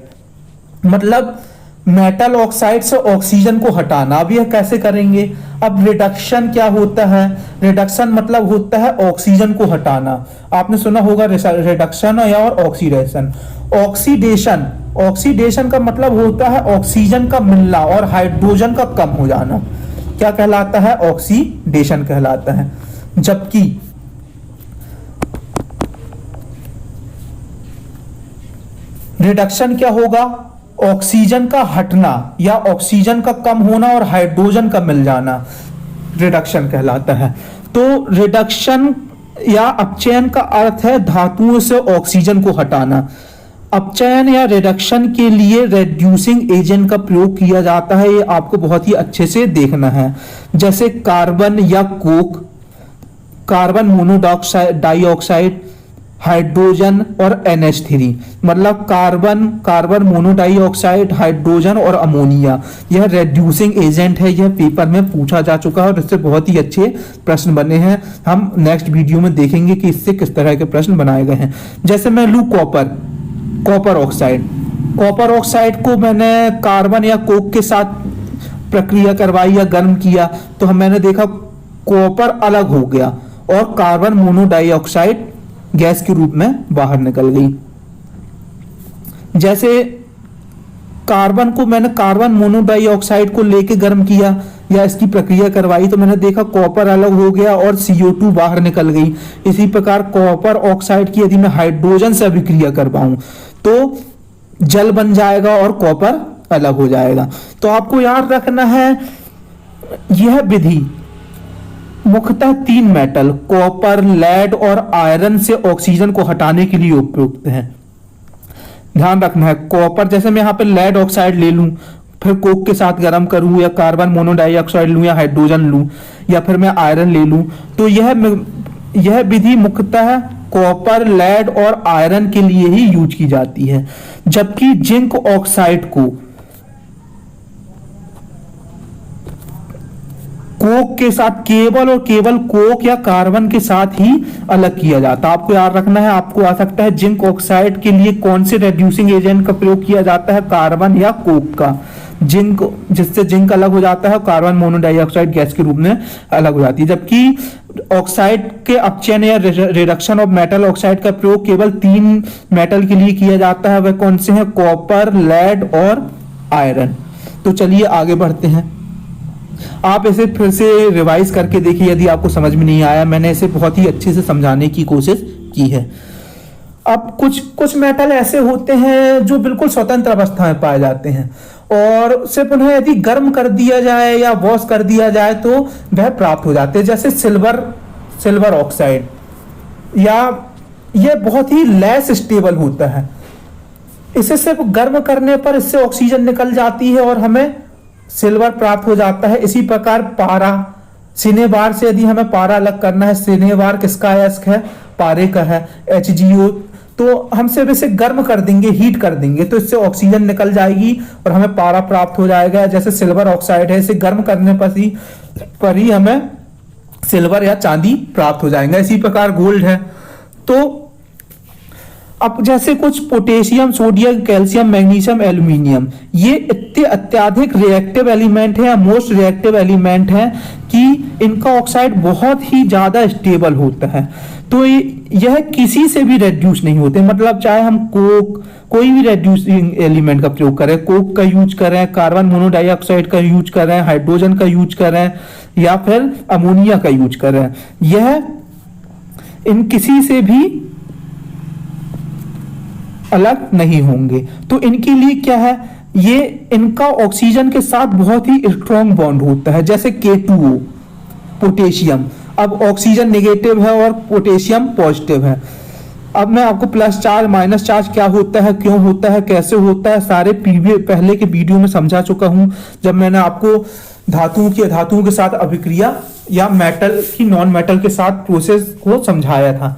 मतलब मेटल ऑक्साइड से ऑक्सीजन को हटाना। अब यह कैसे करेंगे, अब रिडक्शन क्या होता है, रिडक्शन मतलब होता है ऑक्सीजन को हटाना। आपने सुना होगा रिडक्शन और ऑक्सीडेशन। ऑक्सीडेशन का मतलब होता है ऑक्सीजन का मिलना और हाइड्रोजन का कम हो जाना, क्या कहलाता है, ऑक्सीडेशन कहलाता है। जबकि रिडक्शन क्या होगा, ऑक्सीजन का हटना या ऑक्सीजन का कम होना और हाइड्रोजन का मिल जाना रिडक्शन कहलाता है। तो रिडक्शन या अपचयन का अर्थ है धातुओं से ऑक्सीजन को हटाना। अपचयन या रिडक्शन के लिए रेड्यूसिंग एजेंट का प्रयोग किया जाता है, ये आपको बहुत ही अच्छे से देखना है। जैसे कार्बन या कोक, कार्बन मोनोडाइऑक्साइड, हाइड्रोजन और NH3 मतलब कार्बन मोनोडाइऑक्साइड, हाइड्रोजन और अमोनिया, यह रेड्यूसिंग एजेंट है। यह पेपर में पूछा जा चुका है और इससे बहुत ही अच्छे प्रश्न बने हैं। हम नेक्स्ट वीडियो में देखेंगे कि इससे किस तरह के प्रश्न बनाए गए हैं। जैसे मैं लूं कॉपर ऑक्साइड, कॉपर ऑक्साइड को मैंने कार्बन या कोक के साथ प्रक्रिया करवाई या गर्म किया तो मैंने देखा कॉपर अलग हो गया और कार्बन मोनोडाइऑक्साइड गैस के रूप में बाहर निकल गई। जैसे कार्बन को मैंने कार्बन मोनोडाइऑक्साइड को लेके गर्म किया या इसकी प्रक्रिया करवाई तो मैंने देखा कॉपर अलग हो गया और CO2 बाहर निकल गई। इसी प्रकार कॉपर ऑक्साइड की यदि मैं हाइड्रोजन से अभिक्रिया करवाऊं तो जल बन जाएगा और कॉपर अलग हो जाएगा। तो आपको याद रखना है यह विधि मुख्यतः 3 मेटल कॉपर, लेड और आयरन से ऑक्सीजन को हटाने के लिए उपयुक्त है। ध्यान रखना है कॉपर, जैसे मैं यहाँ पे लेड ऑक्साइड ले लूं फिर कोक के साथ गर्म करूं या कार्बन मोनोडाइऑक्साइड लूं या हाइड्रोजन लूं या फिर मैं आयरन ले लूं तो यह विधि मुख्यतः कॉपर, लेड और आयरन के लिए ही यूज की जाती है। जबकि जिंक ऑक्साइड को कोक के साथ केवल और केवल कोक या कार्बन के साथ ही अलग किया जाता है। आपको याद रखना है, आपको आ सकता है जिंक ऑक्साइड के लिए कौन से रेड्यूसिंग एजेंट का प्रयोग किया जाता है, कार्बन या कोक का। जिंक, जिससे जिंक अलग हो जाता है, कार्बन मोनोडाइऑक्साइड गैस के रूप में अलग हो जाती है। जबकि ऑक्साइड के अपचयन या रिडक्शन ऑफ मेटल ऑक्साइड का प्रयोग केवल 3 मेटल के लिए किया जाता है। वह कौन से हैं? कॉपर, लेड और आयरन। तो चलिए आगे बढ़ते हैं। आप इसे फिर से रिवाइज करके देखिए यदि आपको समझ में नहीं आया। मैंने इसे बहुत ही अच्छे से समझाने की कोशिश की है। अब कुछ मेटल ऐसे होते हैं जो बिल्कुल स्वतंत्र अवस्था में पाए जाते हैं और सिर्फ उन्हें यदि गर्म कर दिया जाए या वॉश कर दिया जाए तो वह प्राप्त हो जाते हैं। जैसे सिल्वर ऑक्साइड, या यह बहुत ही लेस स्टेबल होता है। इसे सिर्फ गर्म करने पर इससे ऑक्सीजन निकल जाती है और हमें सिल्वर प्राप्त हो जाता है। इसी प्रकार पारा, सिनेबार से यदि हमें पारा अलग करना है, सिनेबार किसका अयस्क है? पारे का है, HgO। तो हम सिर्फ इसे गर्म कर देंगे, हीट कर देंगे तो इससे ऑक्सीजन निकल जाएगी और हमें पारा प्राप्त हो जाएगा। जैसे सिल्वर ऑक्साइड है, इसे गर्म करने पर ही हमें सिल्वर या चांदी प्राप्त हो जाएगा। इसी प्रकार गोल्ड है। तो अब जैसे कुछ potassium, sodium, calcium, magnesium, aluminium, ये इतने अत्याधिक रिएक्टिव एलिमेंट है या मोस्ट रिएक्टिव एलिमेंट है कि इनका ऑक्साइड बहुत ही ज्यादा स्टेबल होता है। तो यह किसी से भी रेड्यूस नहीं होते। मतलब चाहे हम कोई भी रेड्यूसिंग एलिमेंट का प्रयोग करें, कोक का यूज करें, कार्बन मोनोडाइऑक्साइड का यूज करें, हाइड्रोजन का यूज करें या फिर अमोनिया का यूज करें, यह इन किसी से भी अलग नहीं होंगे। तो इनके लिए क्या है, ये इनका ऑक्सीजन के साथ बहुत ही स्ट्रॉन्ग बॉन्ड होता है। जैसे K2O, पोटेशियम, अब ऑक्सीजन नेगेटिव है और पोटेशियम पॉजिटिव है। अब मैं आपको प्लस चार्ज, माइनस चार्ज क्या होता है, क्यों होता है, कैसे होता है, सारे पहले के वीडियो में समझा चुका हूं जब मैंने आपको धातुओं के साथ अभिक्रिया या मेटल की नॉन मेटल के साथ प्रोसेस को समझाया था।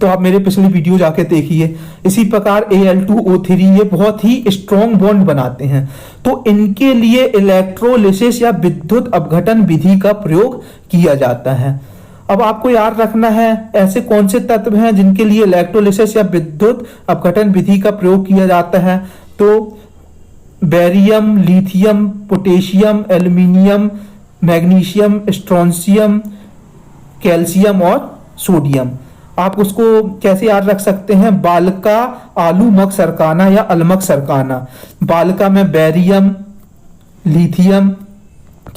तो आप मेरे पिछले वीडियो जाके देखिए। इसी प्रकार Al2O3 ये बहुत ही स्ट्रॉन्ग बॉन्ड बनाते हैं। तो इनके लिए इलेक्ट्रोलिसिस या विद्युत अपघटन विधि का प्रयोग किया जाता है। अब आपको याद रखना है ऐसे कौन से तत्व हैं जिनके लिए इलेक्ट्रोलिसिस या विद्युत अपघटन विधि का प्रयोग किया जाता है। तो barium, lithium, potassium, aluminium, magnesium, strontium, calcium और सोडियम। आप उसको कैसे याद रख सकते हैं? बालका, आलूमक सरकाना या अलमक सरकाना। बालका में barium, lithium,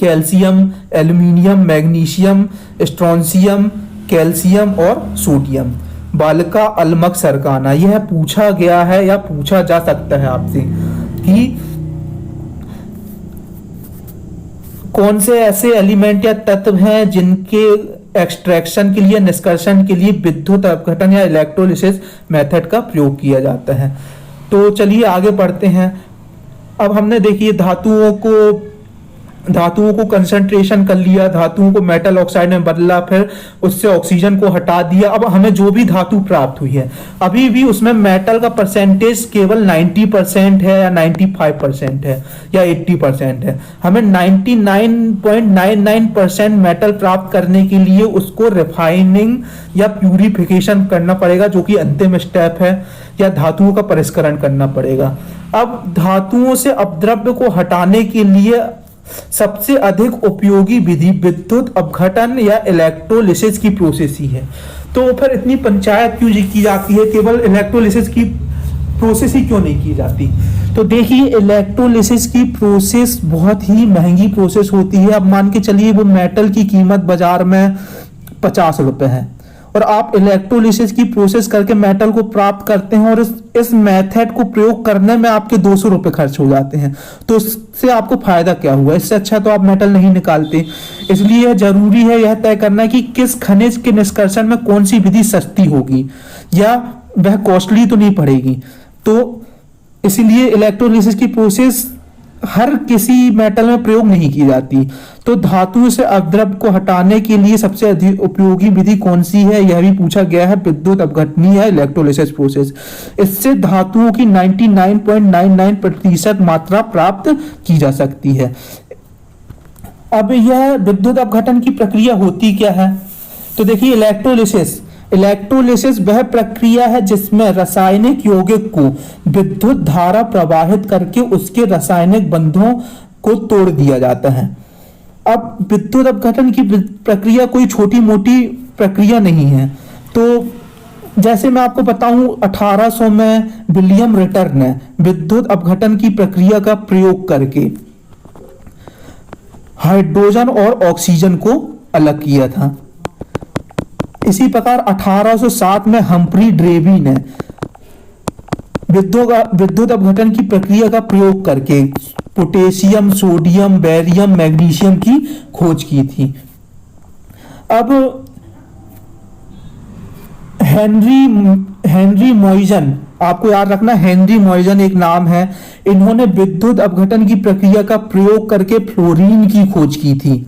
calcium, aluminium, magnesium, strontium, calcium और सोडियम। बालका, अलमक सरकाना। यह पूछा गया है या पूछा जा सकता है आपसे कि कौन से ऐसे एलिमेंट या तत्व हैं जिनके एक्सट्रैक्शन के लिए, निष्कर्षण के लिए विद्युत अपघटन या इलेक्ट्रोलिसिस मेथड का प्रयोग किया जाता है। तो चलिए आगे बढ़ते हैं। अब हमने देखिए धातुओं को धातुओं को कंसंट्रेशन कर लिया, धातुओं को मेटल ऑक्साइड में बदला, फिर उससे ऑक्सीजन को हटा दिया। अब हमें जो भी धातु प्राप्त हुई है, अभी भी उसमें मेटल का परसेंटेज केवल 90% है या 95% है या 80% है। हमें 99.99% मेटल प्राप्त करने के लिए उसको रिफाइनिंग या प्यूरिफिकेशन करना पड़ेगा, जो कि अंतिम स्टेप है, या धातुओं का परिष्करण करना पड़ेगा। अब धातुओं से अपद्रव्य को हटाने के लिए सबसे अधिक उपयोगी विधि विद्युत अपघटन या इलेक्ट्रोलिसिस की प्रोसेस ही है। तो फिर इतनी पंचायत क्यों की जाती है, केवल इलेक्ट्रोलिसिस की प्रोसेस ही क्यों नहीं की जाती? तो देखिए, इलेक्ट्रोलिसिस की प्रोसेस बहुत ही महंगी प्रोसेस होती है। अब मान के चलिए वो मेटल की कीमत बाजार में 50 रुपए है और आप इलेक्ट्रोलिसिस की प्रोसेस करके मेटल को प्राप्त करते हैं और इस मेथड को प्रयोग करने में आपके 200 रुपए खर्च हो जाते हैं। तो इससे आपको फायदा क्या हुआ? इससे अच्छा तो आप मेटल नहीं निकालते। इसलिए जरूरी है यह तय करना कि किस खनिज के निष्कर्षण में कौन सी विधि सस्ती होगी या वह कॉस्टली तो नहीं पड़ेगी। तो इसीलिए इलेक्ट्रोलिसिस की प्रोसेस हर किसी मेटल में प्रयोग नहीं की जाती। तो धातु से अपद्रव्य को हटाने के लिए सबसे अधिक उपयोगी विधि कौन सी है, यह भी पूछा गया है। विद्युत अपघटनी या इलेक्ट्रोलिसिस प्रोसेस। इससे धातुओं की 99.99% मात्रा प्राप्त की जा सकती है। अब यह विद्युत अपघटन की प्रक्रिया होती क्या है? तो देखिए, इलेक्ट्रोलिसिस वह प्रक्रिया है जिसमें रासायनिक यौगिक को विद्युत धारा प्रवाहित करके उसके रासायनिक बंधों को तोड़ दिया जाता है। अब विद्युत अपघटन की प्रक्रिया कोई छोटी मोटी प्रक्रिया नहीं है। तो जैसे मैं आपको बताऊं, 1800 में विलियम रिटर ने विद्युत अपघटन की प्रक्रिया का प्रयोग करके हाइड्रोजन और ऑक्सीजन को अलग किया था। इसी प्रकार 1807 में हम्फ्री डेवी ने विद्युत अपघटन की प्रक्रिया का प्रयोग करके पोटेशियम, सोडियम, बेरियम, मैग्नीशियम की खोज की थी। अब हेनरी मॉइजन, आपको याद रखना, हेनरी मॉइजन एक नाम है। इन्होंने विद्युत अपघटन की प्रक्रिया का प्रयोग करके फ्लोरीन की खोज की थी।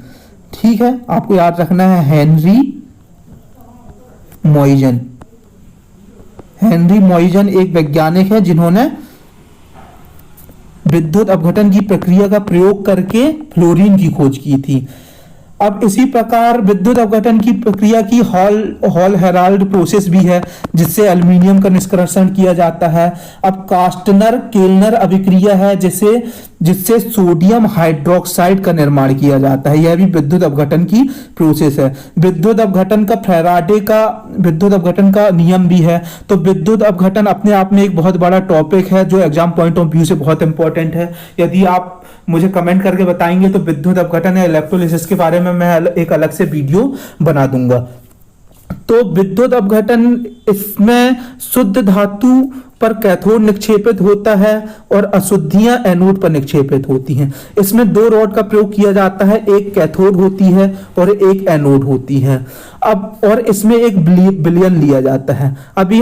ठीक है, आपको याद रखना है हेनरी मॉइजन एक वैज्ञानिक है जिन्होंने विद्युत अपघटन की प्रक्रिया का प्रयोग करके फ्लोरीन की खोज की थी। अब इसी प्रकार विद्युत अपघटन की प्रक्रिया की हॉल हेराल्ड प्रोसेस भी है, जिससे एल्यूमिनियम का निष्कर्षण किया जाता है। अब कास्टनर केल्नर अभिक्रिया है जिससे सोडियम हाइड्रोक्साइड का निर्माण किया जाता है। यह भी विद्युत अपघटन की प्रोसेस है। विद्युत अपघटन का फैराडे का विद्युत अपघटन का नियम भी है। तो विद्युत अपघटन अपने आप में एक बहुत बड़ा टॉपिक है जो एग्जाम पॉइंट ऑफ व्यू से बहुत इंपॉर्टेंट है। यदि आप मुझे कमेंट करके बताएंगे तो विद्युत अपघटन या इलेक्ट्रोलिसिस के बारे में मैं एक अलग से वीडियो बना दूंगा। तो विद्युत अपघटन, इसमें शुद्ध धातु पर कैथोड निक्षेपित होता है और अशुद्धियां एनोड पर निक्षेपित होती हैं। इसमें दो रॉड का प्रयोग किया जाता है, एक कैथोड होती है और एक एनोड होती है। अब और इसमें एक विलयन लिया जाता है। अब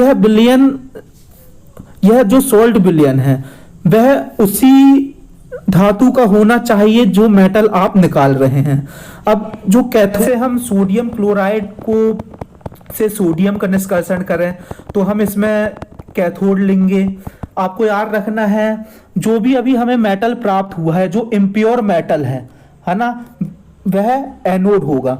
यह जो सोल्ट विलयन है वह उसी धातु का होना चाहिए जो मेटल आप निकाल रहे हैं। अब जो कैथोड से हम सोडियम क्लोराइड से सोडियम का निष्कर्षण करें तो हम इसमें कैथोड लेंगे। आपको याद रखना है, जो भी अभी हमें मेटल प्राप्त हुआ है जो इम्प्योर मेटल है ना, वह एनोड होगा।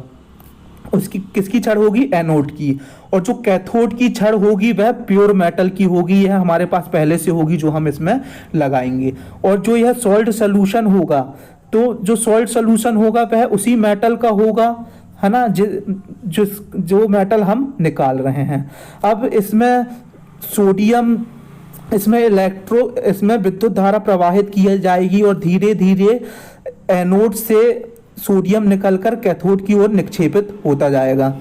उसकी किसकी छड़ होगी? एनोड की। और जो कैथोड की छड़ होगी वह प्योर मेटल की होगी। यह हमारे पास पहले से होगी जो हम इसमें लगाएंगे। और जो यह सॉल्ट सोल्यूशन होगा, तो जो सॉल्ट सोल्यूशन होगा वह उसी मेटल का होगा, है ना, जो मेटल हम निकाल रहे हैं। अब इसमें सोडियम, इसमें विद्युत धारा प्रवाहित की जाएगी और धीरे धीरे एनोड से सोडियम निकलकर कैथोड की ओर निक्षेपित होता जाएगा।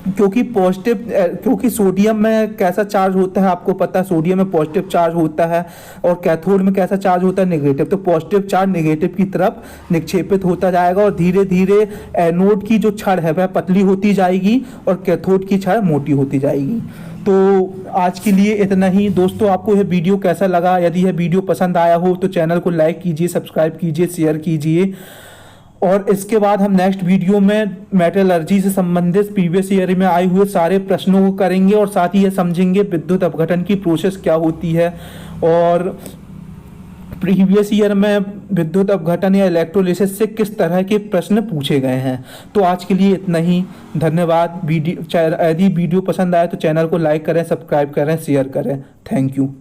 क्योंकि सोडियम में कैसा चार्ज होता है आपको पता है, सोडियम में पॉजिटिव चार्ज होता है और कैथोड में कैसा चार्ज होता है? नेगेटिव। तो पॉजिटिव चार्ज नेगेटिव की तरफ निक्षेपित होता जाएगा और धीरे धीरे एनोड की जो छड़ है वह पतली होती जाएगी और कैथोड की छड़ मोटी होती जाएगी। तो आज के लिए इतना ही दोस्तों। आपको यह वीडियो कैसा लगा? यदि यह वीडियो पसंद आया हो तो चैनल को लाइक कीजिए, सब्सक्राइब कीजिए, शेयर कीजिए। और इसके बाद हम नेक्स्ट वीडियो में मेटलर्जी से संबंधित प्रीवियस ईयर में आए हुए सारे प्रश्नों को करेंगे और साथ ही ये समझेंगे विद्युत अपघटन की प्रोसेस क्या होती है और प्रीवियस ईयर में विद्युत अपघटन या इलेक्ट्रोलिसिस से किस तरह के प्रश्न पूछे गए हैं। तो आज के लिए इतना ही, धन्यवाद। यदि वीडियो पसंद आए तो चैनल को लाइक करें, सब्सक्राइब करें, शेयर करें। Thank you.